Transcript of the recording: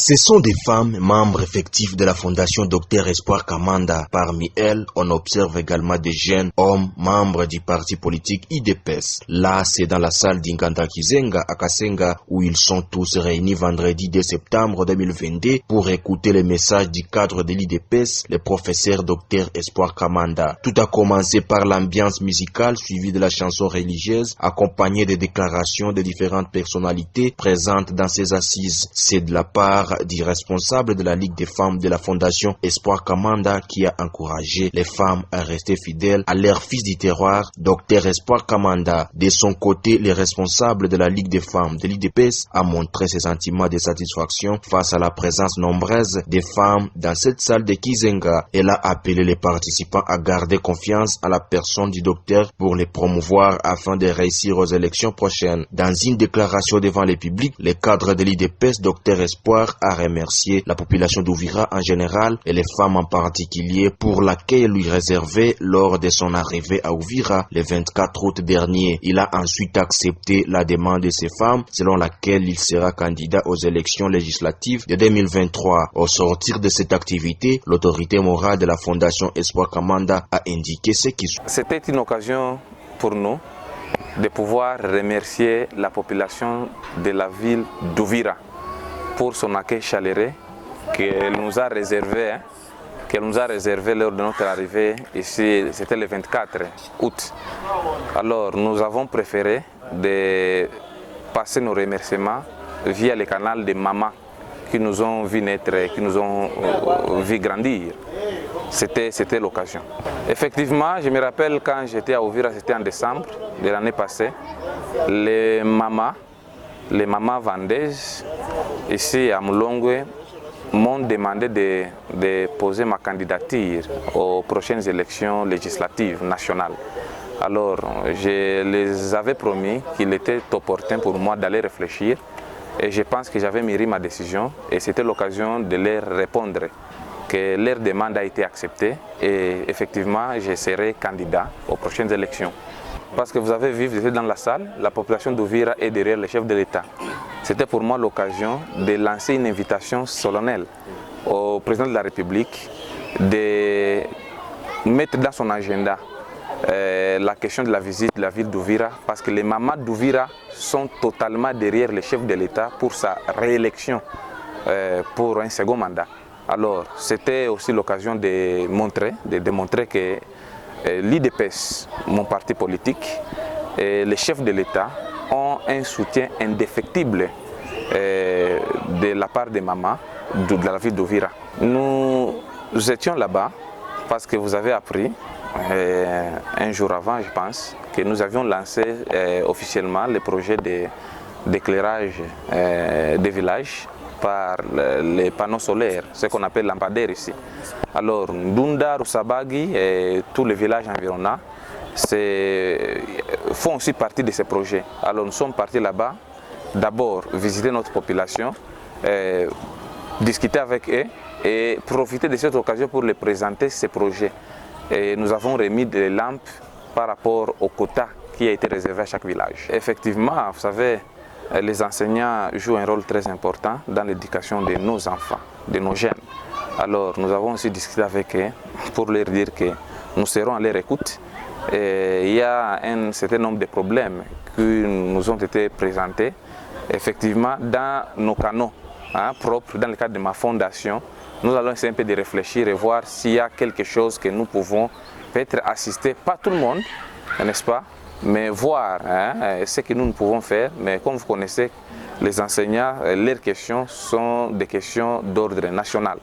Ce sont des femmes membres effectifs de la Fondation Dr Espoir Kamanda. Parmi elles, on observe également des jeunes hommes membres du parti politique IDPS. Là, c'est dans la salle d'Inganda Kizenga à Kasenga où ils sont tous réunis vendredi 2 septembre 2022 pour écouter les messages du cadre de l'IDPS, le professeur Dr Espoir Kamanda. Tout a commencé par l'ambiance musicale suivie de la chanson religieuse accompagnée des déclarations de différentes personnalités présentes dans ces assises. C'est de la part du responsable de la Ligue des femmes de la Fondation Espoir Kamanda qui a encouragé les femmes à rester fidèles à leur fils du terroir, Dr Espoir Kamanda. De son côté, le responsable de la Ligue des femmes de l'IDPS a montré ses sentiments de satisfaction face à la présence nombreuse des femmes dans cette salle de Kizenga. Elle a appelé les participants à garder confiance à la personne du docteur pour les promouvoir afin de réussir aux élections prochaines. Dans une déclaration devant le public, le cadre de l'IDPS, Dr Espoir, a remercié la population d'Ouvira en général et les femmes en particulier pour l'accueil lui réservé lors de son arrivée à Ouvira le 24 août dernier. Il a ensuite accepté la demande de ces femmes selon laquelle il sera candidat aux élections législatives de 2023. Au sortir de cette activité, l'autorité morale de la Fondation Espoir Kamanda a indiqué ce qui suit. C'était une occasion pour nous de pouvoir remercier la population de la ville d'Ouvira pour son accueil chaleureux qu'elle nous a réservé, lors de notre arrivée ici, c'était le 24 août. Alors nous avons préféré de passer nos remerciements via le canal des mamans qui nous ont vu naître, qui nous ont vu grandir. C'était l'occasion. Effectivement, je me rappelle quand j'étais à Ouvira, c'était en décembre de l'année passée, les mamans vendeuses ici à Moulongwe m'ont demandé de poser ma candidature aux prochaines élections législatives nationales. Alors, je les avais promis qu'il était opportun pour moi d'aller réfléchir et je pense que j'avais mûri ma décision et c'était l'occasion de leur répondre que leur demande a été acceptée et effectivement, je serai candidat aux prochaines élections. Parce que vous avez vu, vous étiez dans la salle, la population d'Ouvira est derrière le chef de l'État. C'était pour moi l'occasion de lancer une invitation solennelle au président de la République de mettre dans son agenda la question de la visite de la ville d'Ouvira parce que les mamans d'Ouvira sont totalement derrière le chef de l'État pour sa réélection pour un second mandat. Alors c'était aussi l'occasion de démontrer que l'IDPS, mon parti politique, et les chefs de l'État ont un soutien indéfectible de la part des mamans de la ville d'Ouvira. Nous étions là-bas parce que vous avez appris un jour avant, je pense, que nous avions lancé officiellement le projet d'éclairage des villages par les panneaux solaires, ce qu'on appelle lampadaires ici. Alors, Ndunda, Rusabagi et tous les villages environnants font aussi partie de ces projets. Alors, nous sommes partis là-bas, d'abord visiter notre population, discuter avec eux et profiter de cette occasion pour les présenter ces projets. Et nous avons remis des lampes par rapport au quota qui a été réservé à chaque village. Effectivement, vous savez, les enseignants jouent un rôle très important dans l'éducation de nos enfants, de nos jeunes. Alors nous avons aussi discuté avec eux pour leur dire que nous serons à leur écoute. Et il y a un certain nombre de problèmes qui nous ont été présentés. Effectivement, dans nos canaux propres, dans le cadre de ma fondation, nous allons essayer un peu de réfléchir et voir s'il y a quelque chose que nous pouvons peut-être assister, pas tout le monde, n'est-ce pas? Mais voir ce que nous pouvons faire. Mais comme vous connaissez, les enseignants, leurs questions sont des questions d'ordre national.